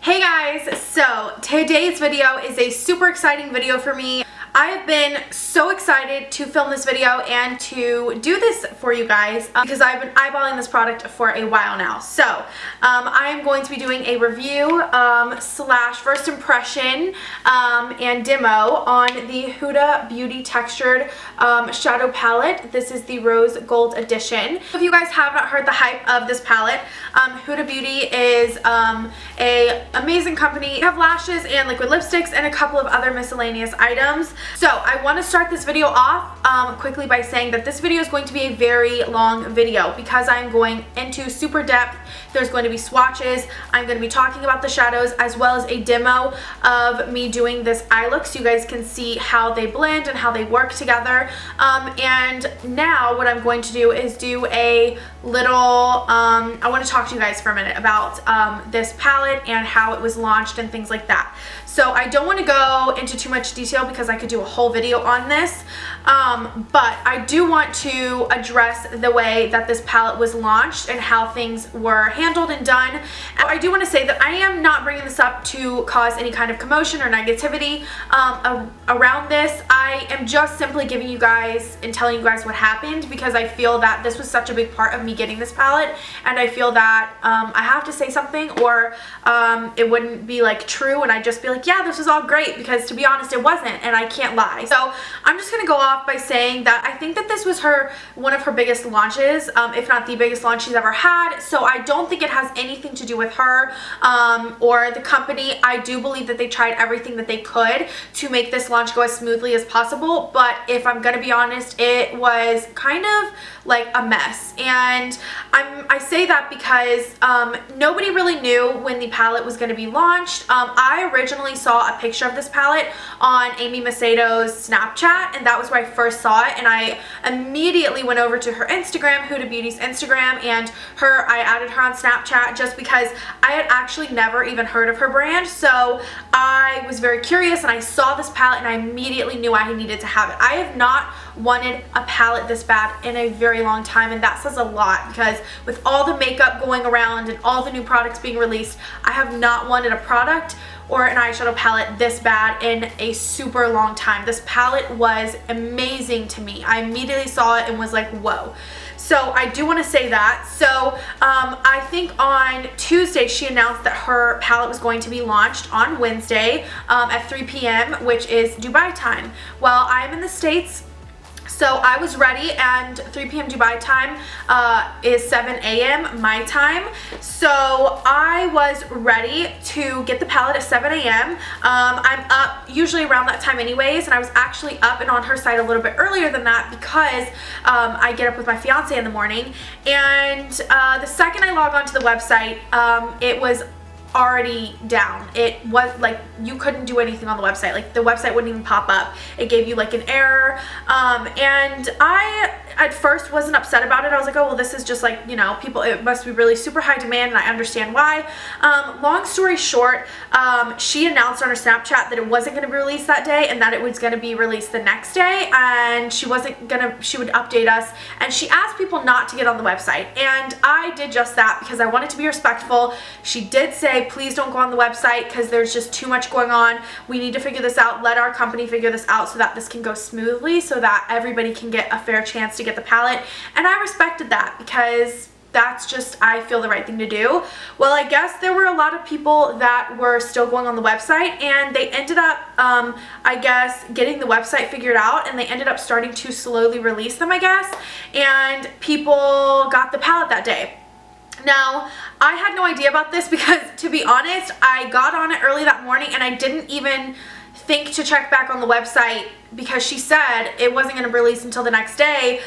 Hey guys, so today's video is a super exciting video for me. I have been so excited to film this video and to do this for you guys because I've been eyeballing this product for a while now. So I am going to be doing a review slash first impression and demo on the Huda Beauty Textured Shadow Palette. This is the Rose Gold Edition. If you guys have not heard the hype of this palette, Huda Beauty is a amazing company. They have lashes and liquid lipsticks and a couple of other miscellaneous items. So I want to start this video off quickly by saying that this video is going to be a very long video because I'm going into super depth. There's going to be swatches. I'm going to be talking about the shadows as well as a demo of me doing this eye look so you guys can see how they blend and how they work together. And now what I'm going to do is do a little, I want to talk to you guys for a minute about this palette and how it was launched and things like that. So I don't want to go into too much detail because I could do a whole video on this, but I do want to address the way that this palette was launched and how things were handled and done. And I do want to say that I am not bringing this up to cause any kind of commotion or negativity around this. I am just simply giving you guys and telling you guys what happened because I feel that this was such a big part of me getting this palette, and I feel that I have to say something or it wouldn't be like true and I'd just be like, yeah, this was all great, because to be honest it wasn't, and I can't lie. So I'm just gonna go off by saying that I think that this was one of her biggest launches, if not the biggest launch she's ever had. So I don't think it has anything to do with her or the company. I do believe that they tried everything that they could to make this launch go as smoothly as possible, but if I'm gonna be honest, it was kind of like a mess. And I say that because nobody really knew when the palette was going to be launched. I originally saw a picture of this palette on Amy Macedo's Snapchat, and that was where I first saw it, and I immediately went over to her Instagram, Huda Beauty's Instagram, and I added her on Snapchat just because I had actually never even heard of her brand. So I was very curious and I saw this palette and I immediately knew I needed to have it. I have not wanted a palette this bad in a very long time, and that says a lot because with all the makeup going around and all the new products being released, I have not wanted a product or an eyeshadow palette this bad in a super long time. This palette was amazing to me. I immediately saw it and was like, whoa. So I do want to say that. So I think on Tuesday she announced that her palette was going to be launched on Wednesday at 3 p.m. which is Dubai time. Well, I'm in the States, so I was ready, and 3 p.m. Dubai time is 7 a.m. my time. So I was ready to get the palette at 7 a.m. I'm up usually around that time anyways, and I was actually up and on her site a little bit earlier than that because I get up with my fiance in the morning. And the second I log onto the website, it was already down. It was like you couldn't do anything on the website. Like the website wouldn't even pop up. It gave you like an error, and I at first wasn't upset about it. I was like, oh well, this is just like, you know, people, it must be really super high demand, and I understand why. Long story short, she announced on her Snapchat that it wasn't going to be released that day and that it was going to be released the next day, and she would update us, and she asked people not to get on the website, and I did just that because I wanted to be respectful. She did say, please don't go on the website because there's just too much going on. We need to figure this out. Let our company figure this out so that this can go smoothly, so that everybody can get a fair chance to get the palette. And I respected that because that's just, I feel, the right thing to do. Well, I guess there were a lot of people that were still going on the website, and they ended up, I guess, getting the website figured out, and they ended up starting to slowly release them, I guess, and people got the palette that day. Now, I had no idea about this because, to be honest, I got on it early that morning and I didn't even think to check back on the website because she said it wasn't going to release until the next day.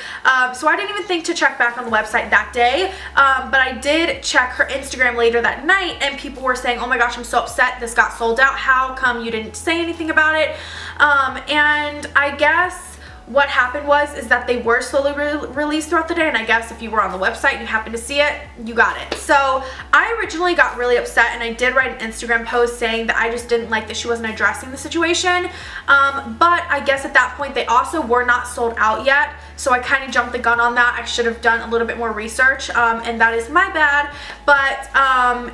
So I didn't even think to check back on the website that day, but I did check her Instagram later that night, and people were saying, oh my gosh, I'm so upset this got sold out. How come you didn't say anything about it? And I guess what happened is that they were slowly released throughout the day, and I guess if you were on the website and you happened to see it, you got it. So I originally got really upset, and I did write an Instagram post saying that I just didn't like that she wasn't addressing the situation, but I guess at that point they also were not sold out yet, so I kind of jumped the gun on that. I should have done a little bit more research, and that is my bad. But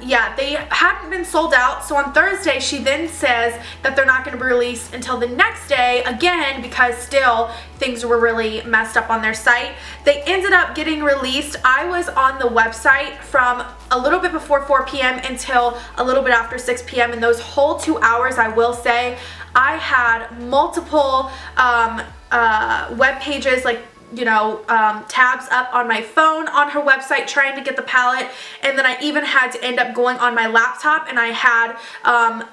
yeah, they hadn't been sold out, so on Thursday she then says that they're not going to be released until the next day, again because still things were really messed up on their site. They ended up getting released. I was on the website from a little bit before 4 p.m. until a little bit after 6 p.m. and those whole 2 hours, I will say, I had multiple web pages, like, you know, tabs up on my phone on her website trying to get the palette, and then I even had to end up going on my laptop, and I had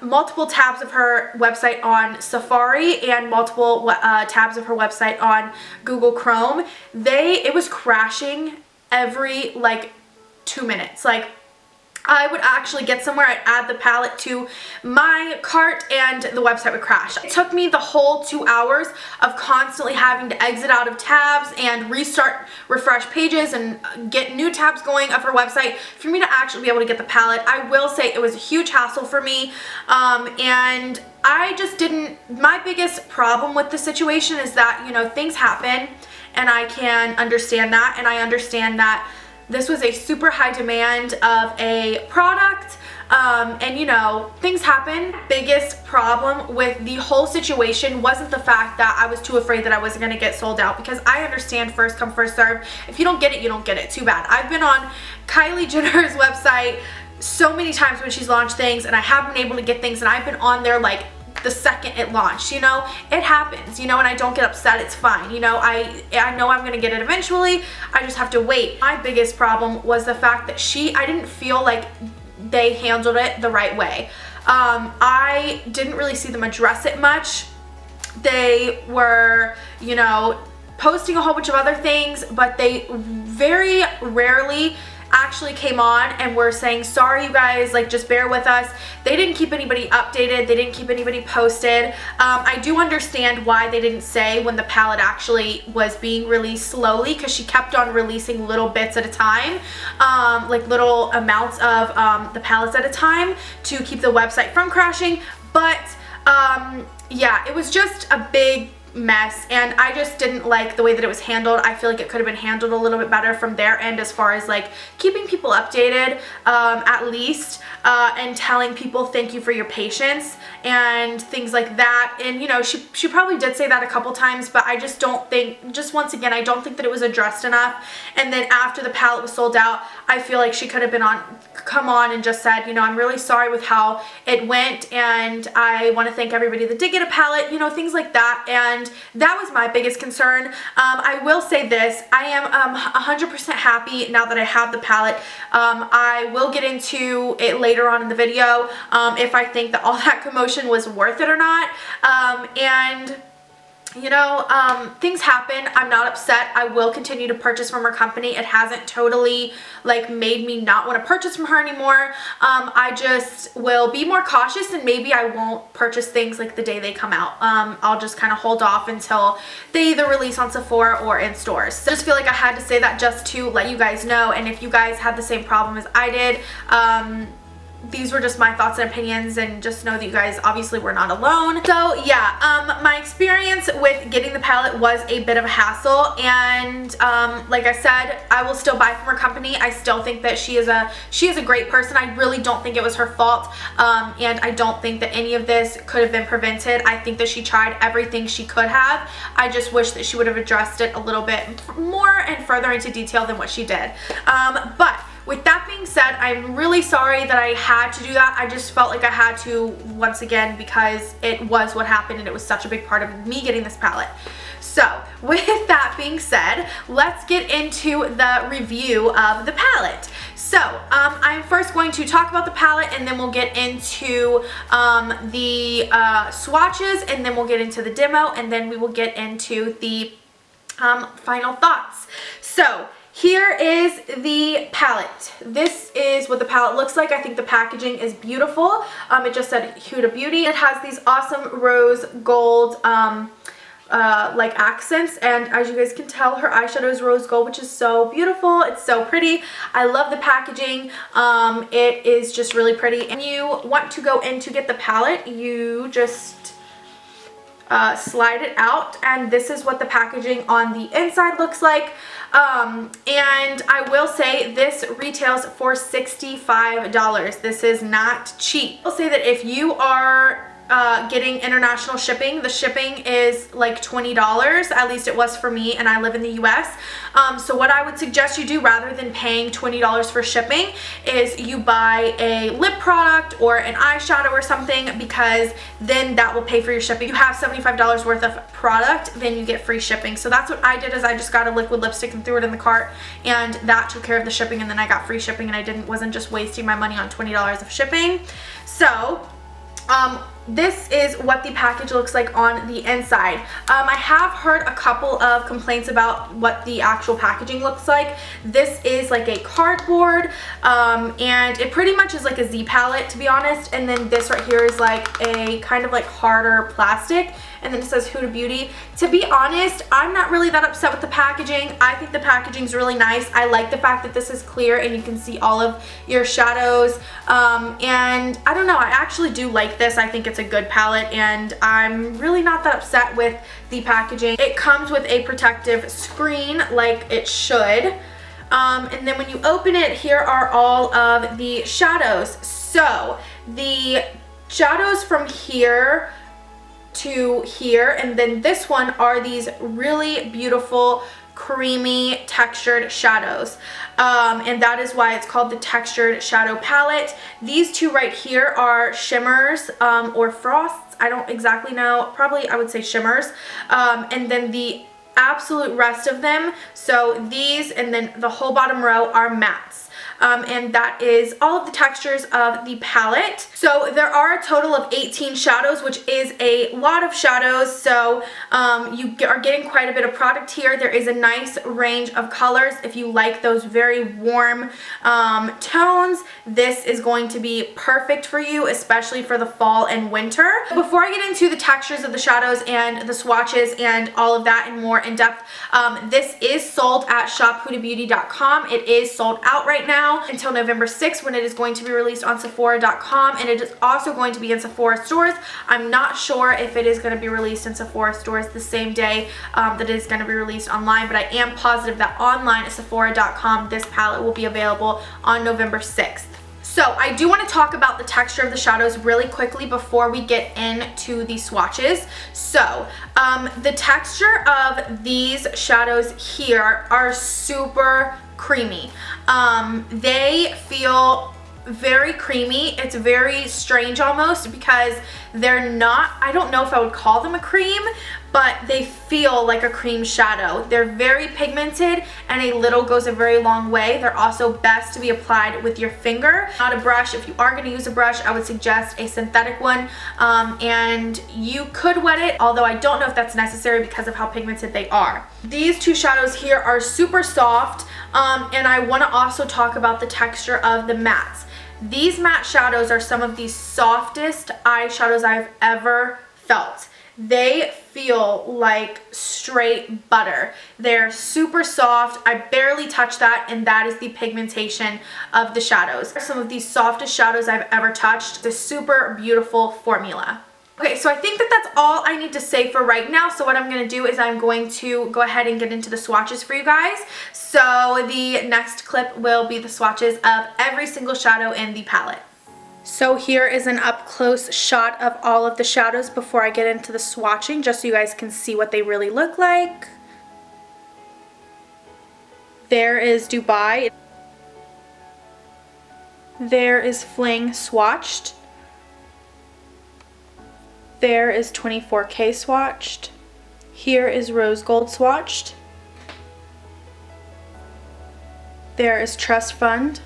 multiple tabs of her website on Safari and multiple tabs of her website on Google Chrome. It was crashing every like 2 minutes. Like, I would actually get somewhere, I'd add the palette to my cart, and the website would crash. It took me the whole 2 hours of constantly having to exit out of tabs and restart, refresh pages, and get new tabs going of her website for me to actually be able to get the palette. I will say it was a huge hassle for me, and I just didn't, my biggest problem with the situation is that, you know, things happen, and I can understand that, and I understand that this was a super high demand of a product, and you know, things happen. Biggest problem with the whole situation wasn't the fact that I was too afraid that I wasn't going to get sold out, because I understand first come first serve. If you don't get it, you don't get it. Too bad. I've been on Kylie Jenner's website so many times when she's launched things, and I have been able to get things, and I've been on there like the second it launched, you know. It happens, you know, and I don't get upset. It's fine, you know. I know I'm gonna get it eventually. I just have to wait. My biggest problem was the fact that I didn't feel like they handled it the right way. I didn't really see them address it much. They were, you know, posting a whole bunch of other things, but they very rarely actually came on and were saying, sorry you guys, like, just bear with us. They didn't keep anybody updated. They didn't keep anybody posted. I do understand why they didn't say when the palette actually was being released slowly, because she kept on releasing little bits at a time, like little amounts of the palettes at a time to keep the website from crashing. But yeah, it was just a big mess, and I just didn't like the way that it was handled. I feel like it could have been handled a little bit better from their end, as far as like keeping people updated, at least, and telling people thank you for your patience and things like that. And you know, she probably did say that a couple times, but I just don't think, just once again, I don't think that it was addressed enough. And then after the palette was sold out, I feel like she could have come on and just said, you know, I'm really sorry with how it went, and I want to thank everybody that did get a palette, you know, things like that. And that was my biggest concern. I will say this, I am 100% happy now that I have the palette. I will get into it later on in the video, if I think that all that commotion was worth it or not. And you know, things happen. I'm not upset. I will continue to purchase from her company. It hasn't totally like made me not want to purchase from her anymore. I just will be more cautious, and maybe I won't purchase things like the day they come out. I'll just kind of hold off until they either release on Sephora or in stores. So I just feel like I had to say that just to let you guys know, and if you guys had the same problem as I did, these were just my thoughts and opinions, and just know that you guys obviously were not alone. So yeah, my experience with getting the palette was a bit of a hassle, and like I said, I will still buy from her company. I still think that she is a great person. I really don't think it was her fault, and I don't think that any of this could have been prevented. I think that she tried everything she could have. I just wish that she would have addressed it a little bit more and further into detail than what she did. But with that being said, I'm really sorry that I had to do that. I just felt like I had to once again, because it was what happened, and it was such a big part of me getting this palette. So with that being said, let's get into the review of the palette. So I'm first going to talk about the palette, and then we'll get into the swatches, and then we'll get into the demo, and then we will get into the final thoughts. So here is the palette. This is what the palette looks like. I think the packaging is beautiful. It just said Huda Beauty. It has these awesome rose gold like accents, and as you guys can tell, her eyeshadow is rose gold, which is so beautiful. It's so pretty. I love the packaging. It is just really pretty. And you want to go in to get the palette, you just slide it out, and this is what the packaging on the inside looks like. And I will say this retails for $65. This is not cheap. I'll say that if you are getting international shipping, the shipping is like $20, at least it was for me, and I live in the US. So what I would suggest you do, rather than paying $20 for shipping, is you buy a lip product or an eyeshadow or something, because then that will pay for your shipping. If you have $75 worth of product, then you get free shipping. So that's what I did, is I just got a liquid lipstick and threw it in the cart, and that took care of the shipping, and then I got free shipping, and I wasn't just wasting my money on $20 of shipping. So this is what the package looks like on the inside. I have heard a couple of complaints about what the actual packaging looks like. This is like a cardboard, and it pretty much is like a Z palette, to be honest, and then this right here is like a kind of like harder plastic, and then it says Huda Beauty. To be honest, I'm not really that upset with the packaging. I think the packaging is really nice. I like the fact that this is clear and you can see all of your shadows, and I don't know, I actually do like this. I think it's a good palette, and I'm really not that upset with the packaging. It comes with a protective screen like it should, and then when you open it, here are all of the shadows. So the shadows from here to here, and then this one, are these really beautiful creamy textured shadows, and that is why it's called the textured shadow palette. These two right here are shimmers, or frosts, I don't exactly know, probably I would say shimmers, and then the absolute rest of them, so these and then the whole bottom row, are mattes. And that is all of the textures of the palette. So there are a total of 18 shadows, which is a lot of shadows, so you are getting quite a bit of product here. There is a nice range of colors. If you like those very warm tones, this is going to be perfect for you, especially for the fall and winter. Before I get into the textures of the shadows and the swatches and all of that and more in depth, this is sold at shophudabeauty.com. It is sold out right now until November 6th, when it is going to be released on Sephora.com, and it is also going to be in Sephora stores. I'm not sure if it is going to be released in Sephora stores the same day that it is going to be released online, but I am positive that online at Sephora.com this palette will be available on November 6th. So I do want to talk about the texture of the shadows really quickly before we get into the swatches. So the texture of these shadows here are super creamy. They feel very creamy. It's very strange almost, because they're not, I don't know if I would call them a cream, but they feel like a cream shadow. They're very pigmented, and a little goes a very long way. They're also best to be applied with your finger, not a brush. If you are going to use a brush, I would suggest a synthetic one, and you could wet it, although I don't know if that's necessary because of how pigmented they are. These two shadows here are super soft, and I want to also talk about the texture of the mattes. These matte shadows are some of the softest eyeshadows I've ever felt. They feel like straight butter. They're super soft. I barely touch that, and that is the pigmentation of the shadows. Some of the softest shadows I've ever touched. It's a super beautiful formula. Okay, so I think that that's all I need to say for right now. So what I'm going to do is I'm going to go ahead and get into the swatches for you guys. So the next clip will be the swatches of every single shadow in the palette. So here is an up-close shot of all of the shadows before I get into the swatching, just so you guys can see what they really look like. There is Dubai. There is Fling swatched. There is 24K swatched. Here is Rose Gold swatched. There is Trust Fund.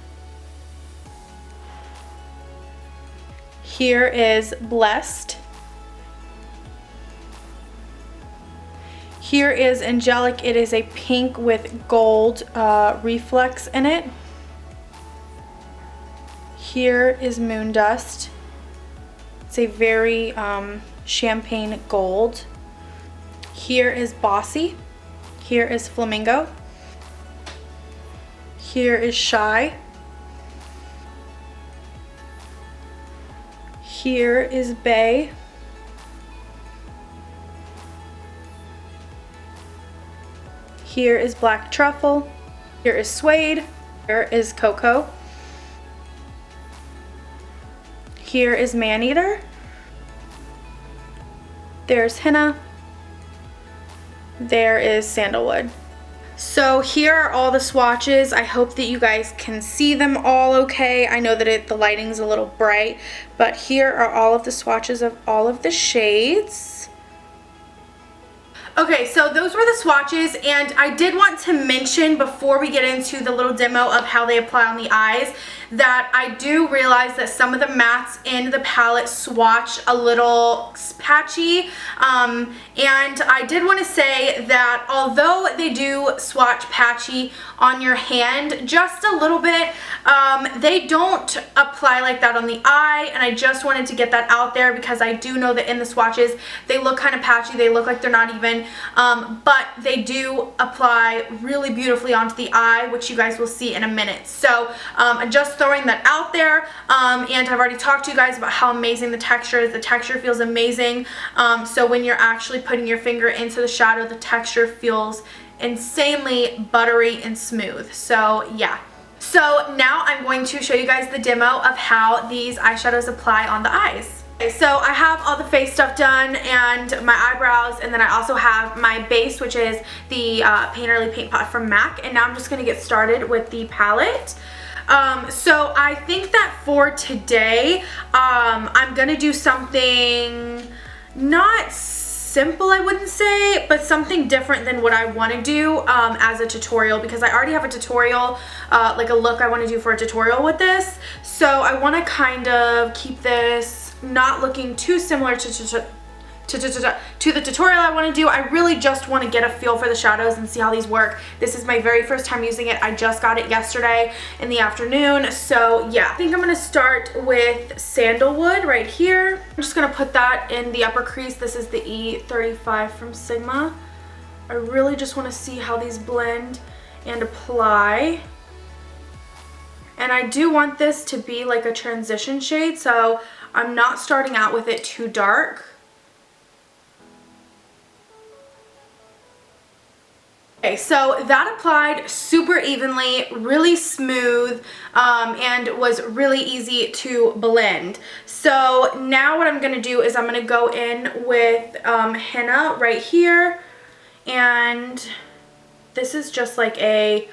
Here is Blessed. Here is Angelic. It is a pink with gold reflex in it. Here is Moon Dust. It's a very champagne gold. Here is Bossy. Here is Flamingo. Here is Shy. Here is Bay. Here is Black Truffle. Here is Suede. Here is Cocoa. Here is Maneater. There's Henna. There is Sandalwood. So here are all the swatches. I hope that you guys can see them all okay. I know that the lighting's a little bright, but here are all of the swatches of all of the shades. Okay, so those were the swatches, and I did want to mention before we get into the little demo of how they apply on the eyes that I do realize that some of the mattes in the palette swatch a little patchy, and I did want to say that although they do swatch patchy on your hand just a little bit, they don't apply like that on the eye, and I just wanted to get that out there because I do know that in the swatches they look kind of patchy, they look like they're not even, but they do apply really beautifully onto the eye, which you guys will see in a minute. So just throwing that out there, and I've already talked to you guys about how amazing the texture is. The texture feels amazing, so when you're actually putting your finger into the shadow, the texture feels insanely buttery and smooth. So yeah. So now I'm going to show you guys the demo of how these eyeshadows apply on the eyes. Okay, so I have all the face stuff done and my eyebrows, and then I also have my base, which is the Painterly Paint Pot from MAC, and now I'm just going to get started with the palette. So I think that for today, I'm going to do something not simple, I wouldn't say, but something different than what I want to do as a tutorial, because I already have a tutorial, like a look I want to do for a tutorial with this. So I want to kind of keep this not looking too similar to the tutorial I want to do. I really just want to get a feel for the shadows and see how these work. This is my very first time using it. I just got it yesterday in the afternoon. So yeah, I think I'm going to start with Sandalwood right here. I'm just going to put that in the upper crease. This is the E35 from Sigma. I really just want to see how these blend and apply. And I do want this to be like a transition shade, so I'm not starting out with it too dark. Okay, so that applied super evenly, really smooth, and was really easy to blend. So now what I'm going to do is I'm going to go in with henna right here, and this is just like a,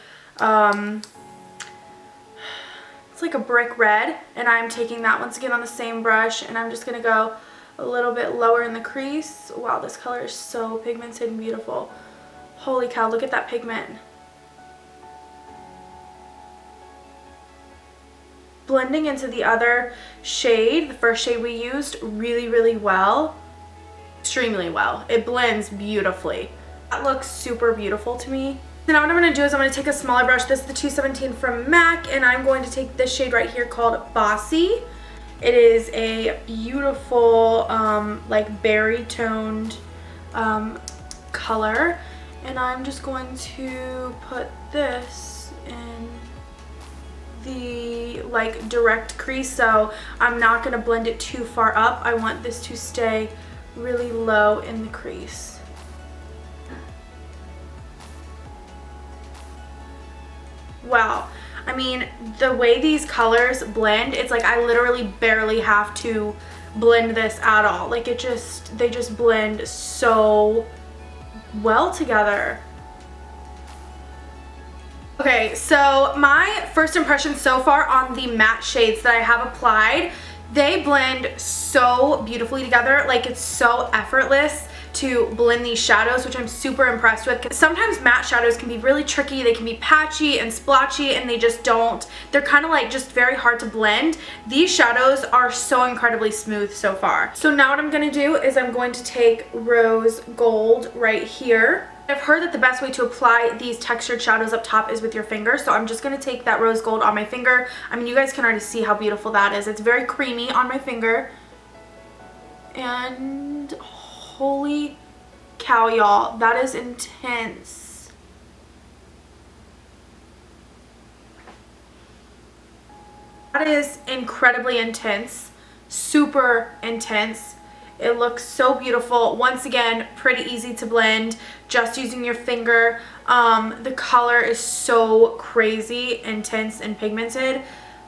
it's like a brick red, and I'm taking that once again on the same brush, and I'm just going to go a little bit lower in the crease. Wow, this color is so pigmented and beautiful. Holy cow, look at that pigment. Blending into the other shade, the first shade we used, really, really well. Extremely well. It blends beautifully. That looks super beautiful to me. So now what I'm going to do is I'm going to take a smaller brush. This is the 217 from MAC, and I'm going to take this shade right here called Bossy. It is a beautiful, like berry toned color. And I'm just going to put this in the like direct crease, so I'm not going to blend it too far up. I want this to stay really low in the crease. Wow, I mean, the way these colors blend, it's like I literally barely have to blend this at all. Like they just blend so well together. Okay, so my first impression so far on the matte shades that I have applied, they blend so beautifully together. Like it's so effortless to blend these shadows, which I'm super impressed with. Sometimes matte shadows can be really tricky. They can be patchy and splotchy, and they just don't, they're kind of like just very hard to blend. These shadows are so incredibly smooth so far. So now what I'm going to do is I'm going to take Rose Gold right here. I've heard that the best way to apply these textured shadows up top is with your finger, so I'm just going to take that Rose Gold on my finger. I mean, you guys can already see how beautiful that is. It's very creamy on my finger. And holy cow, y'all. That is intense. That is incredibly intense. Super intense. It looks so beautiful. Once again, pretty easy to blend, just using your finger. The color is so crazy intense and pigmented.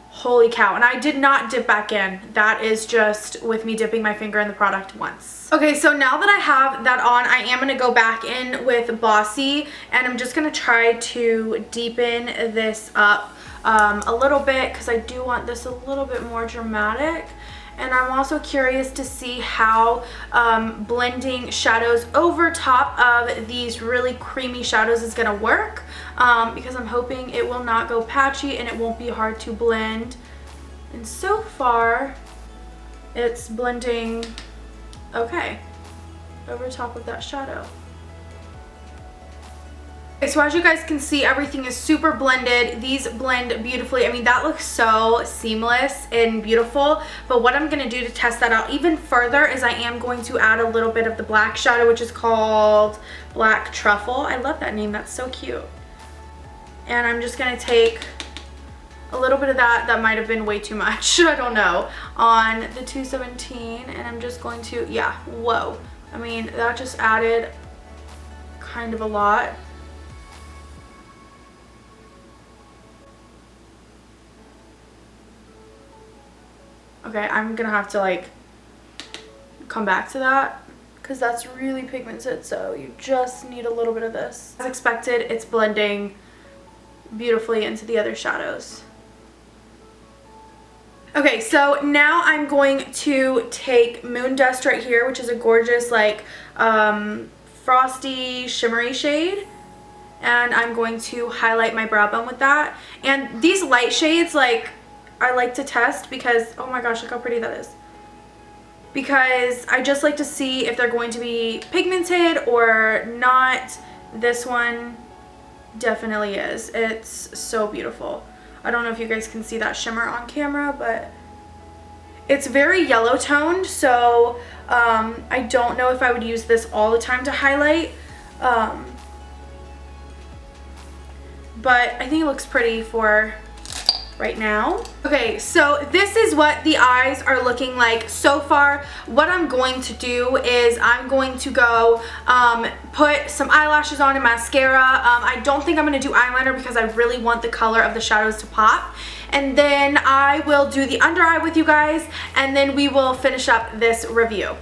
Holy cow. And I did not dip back in. That is just with me dipping my finger in the product once. Okay, so now that I have that on, I am going to go back in with Bossy, and I'm just going to try to deepen this up a little bit because I do want this a little bit more dramatic. And I'm also curious to see how blending shadows over top of these really creamy shadows is going to work, because I'm hoping it will not go patchy and it won't be hard to blend. And so far, it's blending okay over top of that shadow. Okay, so as you guys can see, everything is super blended. These blend beautifully. I mean, that looks so seamless and beautiful. But what I'm going to do to test that out even further is I am going to add a little bit of the black shadow, which is called Black Truffle. I love that name. That's so cute. And I'm just going to take a little bit of that. That might have been way too much. I don't know. On the 217. And I'm just going to, yeah, whoa. I mean, that just added kind of a lot. Okay, I'm gonna have to like come back to that because that's really pigmented, so you just need a little bit of this. As expected, it's blending beautifully into the other shadows. Okay, so now I'm going to take Moon Dust right here, which is a gorgeous like frosty shimmery shade, and I'm going to highlight my brow bone with that. And these light shades, like, I like to test because, oh my gosh, look how pretty that is. Because I just like to see if they're going to be pigmented or not. This one definitely is. It's so beautiful. I don't know if you guys can see that shimmer on camera, but it's very yellow toned, so I don't know if I would use this all the time to highlight. But I think it looks pretty for right now. Okay, so this is what the eyes are looking like so far. What I'm going to do is I'm going to go put some eyelashes on and mascara. I don't think I'm going to do eyeliner because I really want the color of the shadows to pop. And then I will do the under eye with you guys, and then we will finish up this review.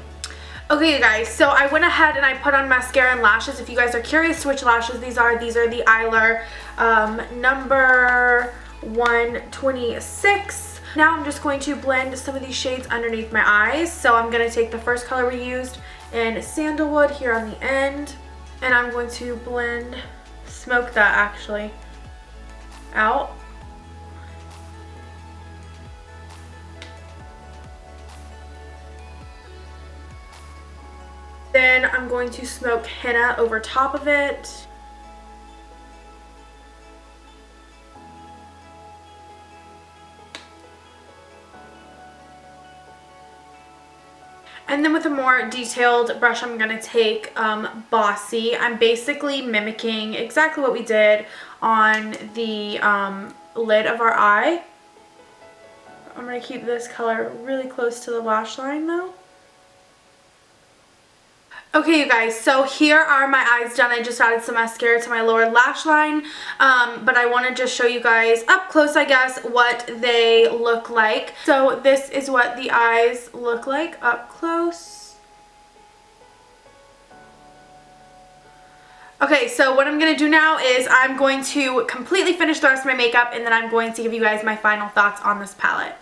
Okay, you guys, so I went ahead and I put on mascara and lashes. If you guys are curious which lashes these are the Eyeliner number 126. Now I'm just going to blend some of these shades underneath my eyes. So I'm going to take the first color we used in Sandalwood here on the end, and I'm going to smoke that actually out. Then I'm going to smoke henna over top of it. And then with a more detailed brush, I'm going to take Bossy. I'm basically mimicking exactly what we did on the lid of our eye. I'm going to keep this color really close to the lash line though. Okay, you guys, so here are my eyes done. I just added some mascara to my lower lash line, but I want to just show you guys up close, I guess, what they look like. So this is what the eyes look like up close. Okay, so what I'm going to do now is I'm going to completely finish the rest of my makeup, and then I'm going to give you guys my final thoughts on this palette.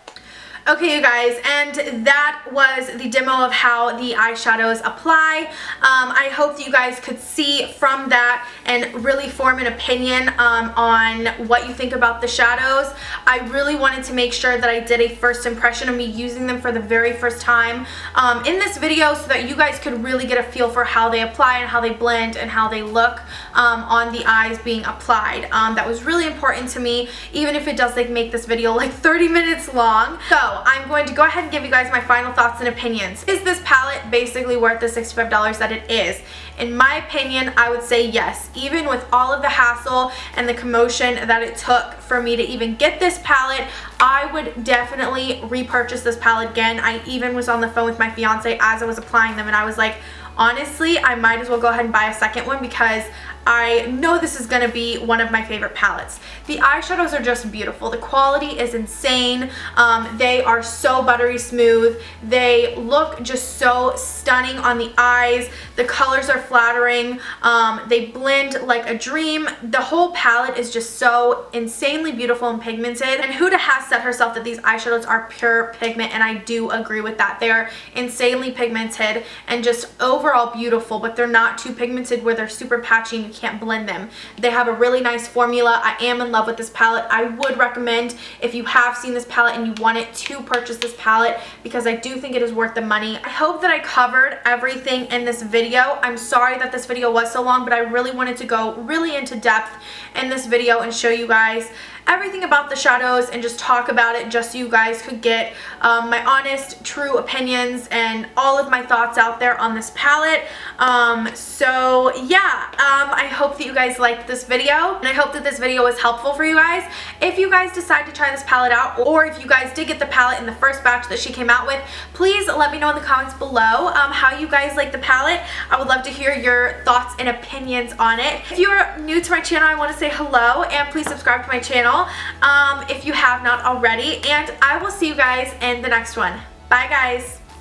Okay, you guys, and that was the demo of how the eyeshadows apply. I hope that you guys could see from that and really form an opinion on what you think about the shadows. I really wanted to make sure that I did a first impression of me using them for the very first time in this video so that you guys could really get a feel for how they apply and how they blend and how they look on the eyes being applied. That was really important to me, even if it does like make this video like 30 minutes long. So I'm going to go ahead and give you guys my final thoughts and opinions. Is this palette basically worth the $65 that it is? In my opinion, I would say yes. Even with all of the hassle and the commotion that it took for me to even get this palette, I would definitely repurchase this palette again. I even was on the phone with my fiance as I was applying them, and I was like, honestly, I might as well go ahead and buy a second one because I know this is going to be one of my favorite palettes. The eyeshadows are just beautiful. The quality is insane. They are so buttery smooth. They look just so stunning on the eyes. The colors are flattering. They blend like a dream. The whole palette is just so insanely beautiful and pigmented. And Huda has said herself that these eyeshadows are pure pigment, and I do agree with that. They are insanely pigmented and just overall beautiful, but they're not too pigmented where they're super patchy and you can't blend them. They have a really nice formula. I am in love with this palette. I would recommend, if you have seen this palette and you wanted to purchase this palette, because I do think it is worth the money. I hope that I covered everything in this video. I'm sorry that this video was so long, but I really wanted to go really into depth in this video and show you guys everything about the shadows and just talk about it, just so you guys could get my honest, true opinions and all of my thoughts out there on this palette. So yeah, I hope that you guys liked this video, and I hope that this video was helpful for you guys. If you guys decide to try this palette out, or if you guys did get the palette in the first batch that she came out with, please let me know in the comments below how you guys like the palette. I would love to hear your thoughts and opinions on it. If you are new to my channel, I want to say hello, and please subscribe to my channel if you have not already, and I will see you guys in the next one. Bye guys.